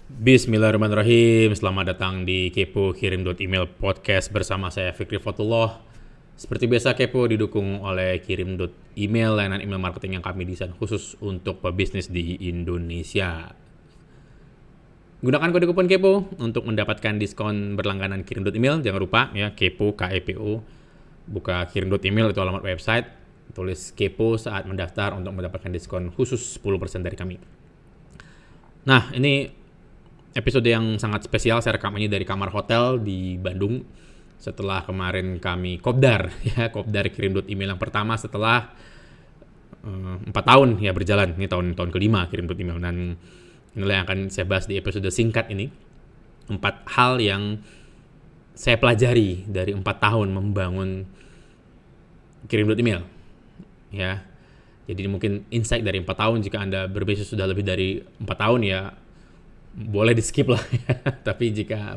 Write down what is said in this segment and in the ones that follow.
Bismillahirrahmanirrahim. Selamat datang di Kepo Kirim.email podcast bersama saya Fikri Fatullah. Seperti biasa Kepo didukung oleh Kirim.email, layanan email marketing yang kami desain khusus untuk pebisnis di Indonesia. Gunakan kode kupon Kepo untuk mendapatkan diskon berlangganan Kirim.email. Jangan lupa ya, Kepo KEPO. Buka Kirim.email, itu alamat website. Tulis Kepo saat mendaftar untuk mendapatkan diskon khusus 10% dari kami. Nah, ini episode yang sangat spesial. Saya rekam ini dari kamar hotel di Bandung setelah kemarin kami kopdar ya, kopdar Kirim.email yang pertama setelah 4 tahun ya berjalan. Ini tahun kelima Kirim.email, dan inilah yang akan saya bahas di episode singkat ini. 4 hal yang saya pelajari dari 4 tahun membangun Kirim.email ya. Jadi mungkin insight dari 4 tahun. Jika Anda berbisnis sudah lebih dari 4 tahun ya boleh di skip lah ya. Tapi jika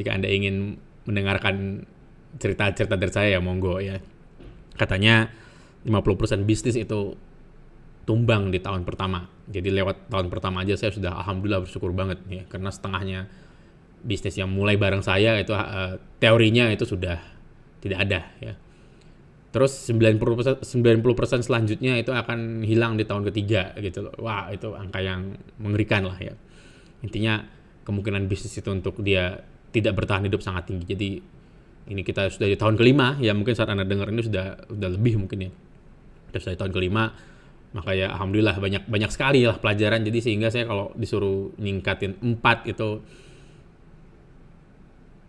Anda ingin mendengarkan cerita-cerita dari saya ya monggo ya. Katanya 50% bisnis itu tumbang di tahun pertama. Jadi lewat tahun pertama aja saya sudah alhamdulillah bersyukur banget ya, karena setengahnya bisnis yang mulai bareng saya itu teorinya itu sudah tidak ada ya. Terus 90% selanjutnya itu akan hilang di tahun ketiga gitu loh. Wah, itu angka yang mengerikan lah ya. Intinya kemungkinan bisnis itu untuk dia tidak bertahan hidup sangat tinggi. Jadi ini kita sudah di tahun kelima ya, mungkin saat Anda dengar ini sudah lebih mungkin ya. Kita sudah di tahun kelima, maka ya alhamdulillah banyak sekali lah pelajaran. Jadi sehingga saya kalau disuruh ningkatin 4 itu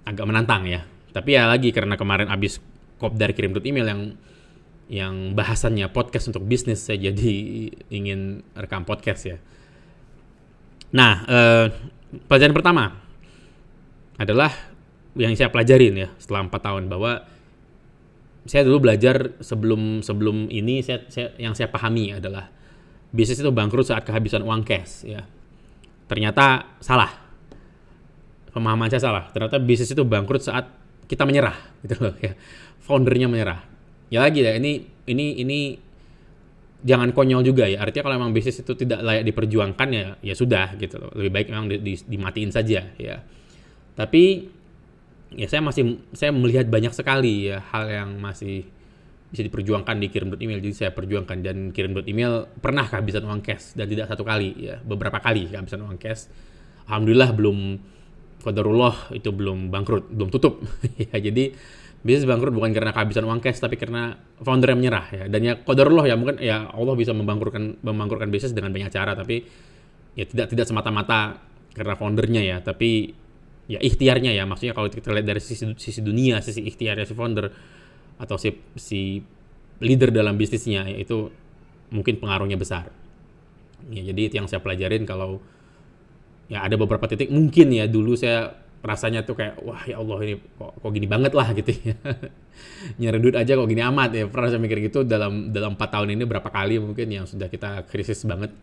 agak menantang ya. Tapi ya lagi karena kemarin abis kopdar Kirim.email yang bahasannya podcast untuk bisnis, saya jadi ingin rekam podcast ya. Nah, pelajaran pertama adalah yang saya pelajarin ya setelah 4 tahun, bahwa saya dulu belajar sebelum ini yang saya pahami adalah bisnis itu bangkrut saat kehabisan uang cash ya. Ternyata salah. Pemahaman saya salah. Ternyata bisnis itu bangkrut saat kita menyerah gitu loh ya. Foundernya menyerah. Ya lagi ya, ini jangan konyol juga ya. Artinya kalau memang bisnis itu tidak layak diperjuangkan ya sudah gitu loh. Lebih baik memang dimatiin saja ya. Tapi ya saya melihat banyak sekali ya hal yang masih bisa diperjuangkan di Kirim.email. Jadi saya perjuangkan, dan Kirim.email pernah kehabisan uang cash, dan tidak satu kali ya, beberapa kali kehabisan uang cash. Alhamdulillah qadarullah itu belum bangkrut, belum tutup ya. Jadi bisnis bangkrut bukan karena kehabisan uang cash, tapi karena founder yang menyerah ya. Dan ya qadarullah ya, mungkin ya Allah bisa membangkrutkan bisnis dengan banyak cara, tapi ya tidak semata-mata karena foundernya ya, tapi ya ikhtiarnya ya. Maksudnya kalau kita lihat dari sisi dunia, sisi ikhtiarnya si founder atau si leader dalam bisnisnya ya, itu mungkin pengaruhnya besar. Ya, jadi itu yang saya pelajarin. Kalau ya ada beberapa titik mungkin ya dulu saya rasanya tuh kayak wah ya Allah, ini kok gini banget lah gitu ya. Nyari duit aja kok gini amat ya. Pernah saya mikir gitu dalam 4 tahun ini, berapa kali mungkin yang sudah kita krisis banget,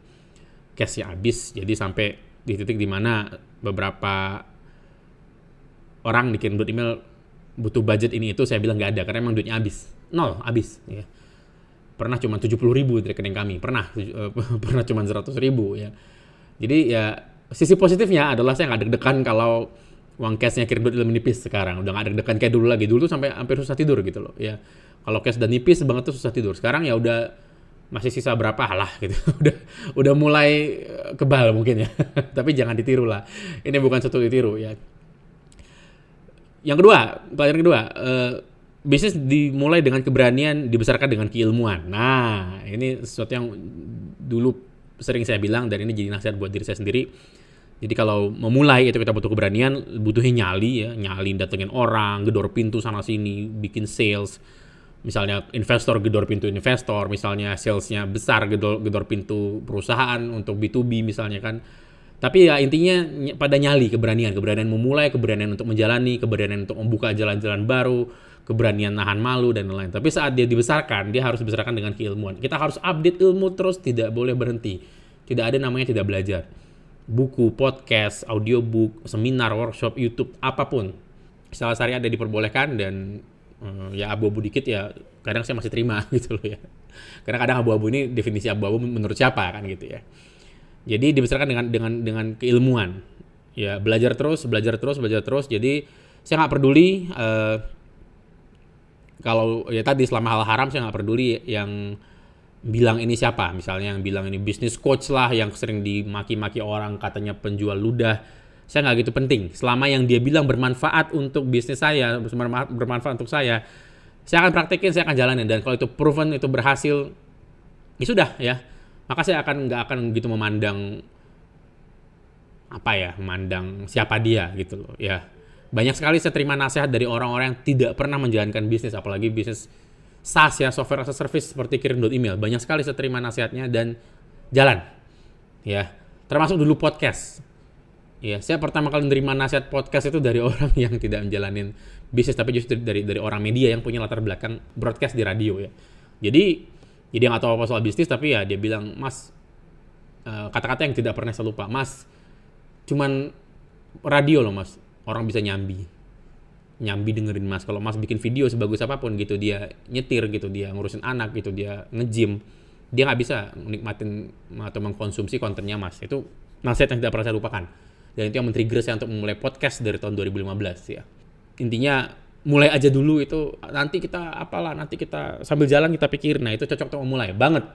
cashnya habis. Jadi sampai di titik dimana beberapa orang di Kirim.email butuh budget ini itu, saya bilang nggak ada karena emang duitnya habis, nol, habis ya. Pernah cuma 70.000 dari rekening kami, pernah cuma 100.000 ya. Jadi ya sisi positifnya adalah saya nggak deg-degan kalau uang cashnya Kirim.email menipis sekarang. Udah nggak deg-degan kayak dulu lagi. Dulu tuh sampai hampir susah tidur gitu loh ya. Kalau cash udah nipis banget tuh susah tidur. Sekarang ya udah masih sisa berapa lah gitu. udah mulai kebal mungkin ya. Tapi jangan ditiru lah. Ini bukan satu ditiru ya. Yang kedua, pelajaran kedua, bisnis dimulai dengan keberanian, dibesarkan dengan keilmuan. Nah, ini sesuatu yang dulu sering saya bilang, dan ini jadi nasihat buat diri saya sendiri. Jadi kalau memulai itu kita butuh keberanian, butuhnya nyali datengin orang, gedor pintu sana sini, bikin sales. Misalnya investor gedor pintu investor, misalnya salesnya besar gedor pintu perusahaan untuk B2B misalnya kan. Tapi ya intinya pada nyali, keberanian memulai, keberanian untuk menjalani, keberanian untuk membuka jalan-jalan baru, keberanian nahan malu dan lain-lain. Tapi saat dia dibesarkan, dia harus dibesarkan dengan keilmuan. Kita harus update ilmu terus, tidak boleh berhenti. Tidak ada namanya tidak belajar. Buku, podcast, audiobook, seminar, workshop, YouTube, apapun. Salah sehari ada diperbolehkan, dan ya abu-abu dikit ya kadang saya masih terima gitu loh ya. Karena kadang abu-abu ini definisi abu-abu menurut siapa kan gitu ya. Jadi dibesarkan dengan keilmuan. Ya, belajar terus. Jadi saya nggak peduli kalau ya tadi selama hal haram saya nggak peduli yang bilang ini siapa. Misalnya yang bilang ini bisnis coach lah, yang sering dimaki-maki orang katanya penjual ludah. Saya nggak gitu penting. Selama yang dia bilang bermanfaat untuk bisnis saya, bermanfaat untuk saya akan praktekin, saya akan jalanin. Dan kalau itu proven, itu berhasil, ya sudah ya. Maka saya nggak akan gitu memandang siapa dia gitu loh ya. Banyak sekali saya terima nasihat dari orang-orang yang tidak pernah menjalankan bisnis, apalagi bisnis SaaS ya, software as a service seperti kirim.email. Banyak sekali saya terima nasihatnya dan jalan ya. Termasuk dulu podcast ya. Saya pertama kali menerima nasihat podcast itu dari orang yang tidak menjalanin bisnis, tapi justru dari orang media yang punya latar belakang broadcast di radio ya. Jadi dia nggak tahu apa soal bisnis, tapi ya dia bilang, Mas, kata-kata yang tidak pernah saya lupa, Mas, cuman radio loh Mas, orang bisa nyambi dengerin Mas. Kalau Mas bikin video sebagus apapun gitu, dia nyetir gitu, dia ngurusin anak gitu, dia nge-gym, dia nggak bisa menikmatin atau mengkonsumsi kontennya Mas. Itu nasihat yang tidak pernah saya lupakan, dan itu yang men-trigger saya untuk memulai podcast dari tahun 2015 ya. Intinya mulai aja dulu, itu nanti kita sambil jalan kita pikir. Nah itu cocok untuk memulai banget.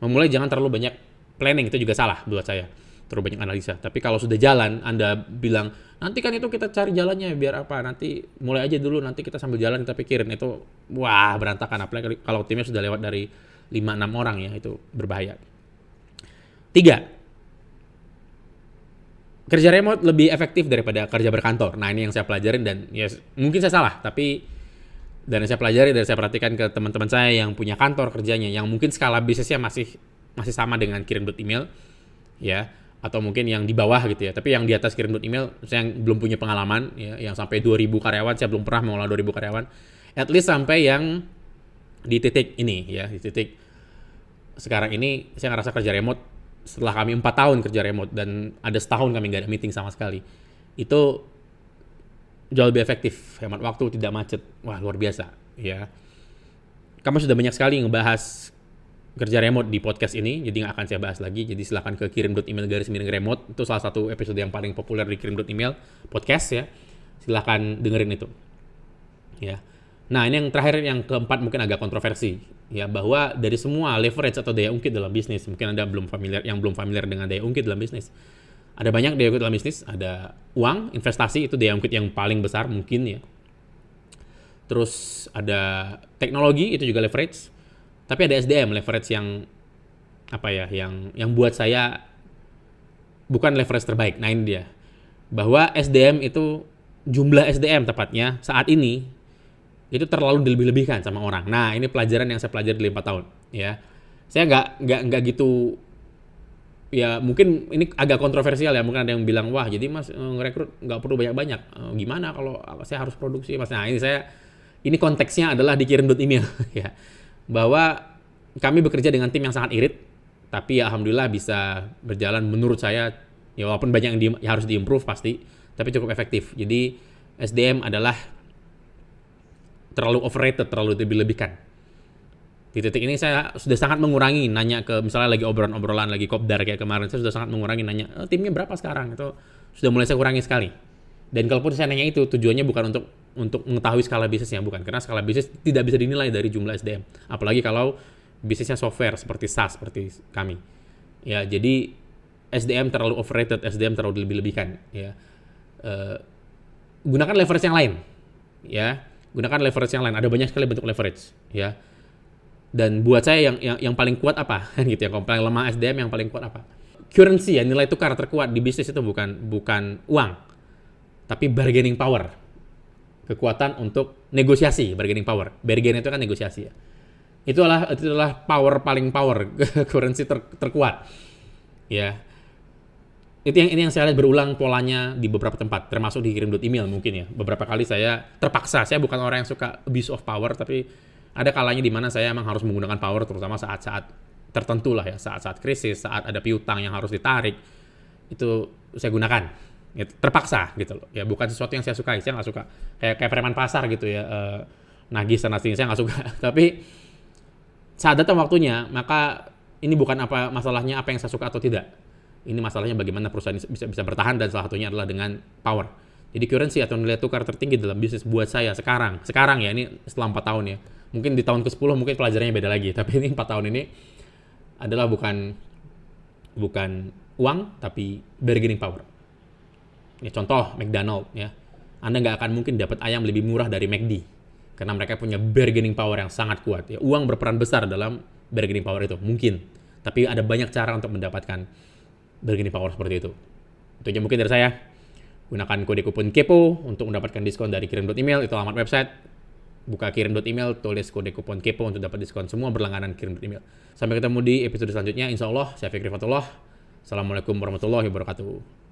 Memulai jangan terlalu banyak planning, itu juga salah buat saya, terlalu banyak analisa. Tapi kalau sudah jalan, Anda bilang nanti kan itu kita cari jalannya biar apa, nanti mulai aja dulu, nanti kita sambil jalan kita pikirin, itu wah berantakan. Apalagi kalau timnya sudah lewat dari 5-6 orang ya, itu berbahaya. 3, kerja remote lebih efektif daripada kerja berkantor. Nah ini yang saya pelajarin, dan ya mungkin saya salah, tapi dan saya pelajari dan saya perhatikan ke teman-teman saya yang punya kantor kerjanya, yang mungkin skala bisnisnya masih sama dengan kirim.email ya, atau mungkin yang di bawah gitu ya. Tapi yang di atas kirim.email saya yang belum punya pengalaman ya, yang sampai 2000 karyawan saya belum pernah mengolah 2000 karyawan. At least sampai yang di titik ini ya, di titik sekarang ini saya ngerasa kerja remote. Setelah kami 4 tahun kerja remote dan ada setahun kami nggak ada meeting sama sekali, itu jauh lebih efektif, hemat waktu, tidak macet. Wah luar biasa ya. Kami sudah banyak sekali ngebahas kerja remote di podcast ini, jadi nggak akan saya bahas lagi. Jadi silahkan ke kirim.email/remote, itu salah satu episode yang paling populer di kirim.email podcast ya. Silahkan dengerin itu ya. Nah ini yang terakhir, yang keempat, mungkin agak kontroversi ya, bahwa dari semua leverage atau daya ungkit dalam bisnis, mungkin Anda belum familiar dengan daya ungkit dalam bisnis. Ada banyak daya ungkit dalam bisnis, ada uang, investasi, itu daya ungkit yang paling besar mungkin ya. Terus ada teknologi, itu juga leverage. Tapi ada SDM, leverage yang yang buat saya bukan leverage terbaik. Nah ini dia, bahwa SDM itu, jumlah SDM tepatnya saat ini itu terlalu dilebih-lebihkan sama orang. Nah ini pelajaran yang saya pelajari di 4 tahun ya. Saya nggak gitu ya, mungkin ini agak kontroversial ya, mungkin ada yang bilang, wah jadi Mas ngerekrut nggak perlu banyak-banyak, gimana kalau saya harus produksi Mas. Nah ini konteksnya adalah di kirim.email ya, bahwa kami bekerja dengan tim yang sangat irit, tapi ya alhamdulillah bisa berjalan menurut saya ya, walaupun banyak yang harus diimprove pasti, tapi cukup efektif. Jadi SDM adalah terlalu overrated, terlalu dilebih-lebihkan. Di titik ini saya sudah sangat mengurangi nanya ke, misalnya lagi obrolan lagi kopdar kayak kemarin, saya sudah sangat mengurangi nanya, timnya berapa sekarang, itu sudah mulai saya kurangi sekali. Dan kalaupun saya nanya itu, tujuannya bukan untuk mengetahui skala bisnisnya, bukan, karena skala bisnis tidak bisa dinilai dari jumlah SDM, apalagi kalau bisnisnya software seperti SaaS seperti kami ya. Jadi SDM terlalu overrated, SDM terlalu dilebih-lebihkan ya. Gunakan leverage yang lain ya. Gunakan leverage yang lain. Ada banyak sekali bentuk leverage ya. Dan buat saya yang paling kuat apa gitu ya, kalau paling lemah SDM, yang paling kuat apa? Currency ya, nilai tukar terkuat di bisnis itu bukan uang, tapi bargaining power. Kekuatan untuk negosiasi, bargaining power. Bargain itu kan negosiasi ya. Itu adalah paling power currency terkuat ya. Ini yang saya lihat berulang polanya di beberapa tempat, termasuk di kirim.email mungkin ya. Beberapa kali saya terpaksa, saya bukan orang yang suka abuse of power, tapi ada kalanya di mana saya emang harus menggunakan power, terutama saat-saat tertentu lah ya, saat-saat krisis, saat ada piutang yang harus ditarik, itu saya gunakan. Ya, terpaksa gitu loh. Ya bukan sesuatu yang saya sukai, saya nggak suka. Kayak preman pasar gitu ya, nagih sana sini, saya nggak suka. Tapi saat datang waktunya, maka ini bukan masalahnya apa yang saya suka atau tidak. Ini masalahnya bagaimana perusahaan bisa bertahan, dan salah satunya adalah dengan power. Jadi currency atau nilai tukar tertinggi dalam bisnis buat saya sekarang ya, ini setelah 4 tahun ya. Mungkin di tahun ke-10 mungkin pelajarannya beda lagi, tapi ini 4 tahun ini adalah bukan uang, tapi bargaining power. Ya, contoh McDonald ya. Anda nggak akan mungkin dapat ayam lebih murah dari McD karena mereka punya bargaining power yang sangat kuat. Ya, uang berperan besar dalam bargaining power itu mungkin, tapi ada banyak cara untuk mendapatkan bargaining power seperti itu. Itu aja mungkin dari saya. Gunakan kode kupon KEPO untuk mendapatkan diskon dari kirim.email, itu alamat website. Buka kirim.email, tulis kode kupon KEPO untuk dapat diskon semua berlangganan kirim.email. Sampai ketemu di episode selanjutnya, insya Allah. Saya Fikri Fatullah. Assalamualaikum warahmatullahi wabarakatuh.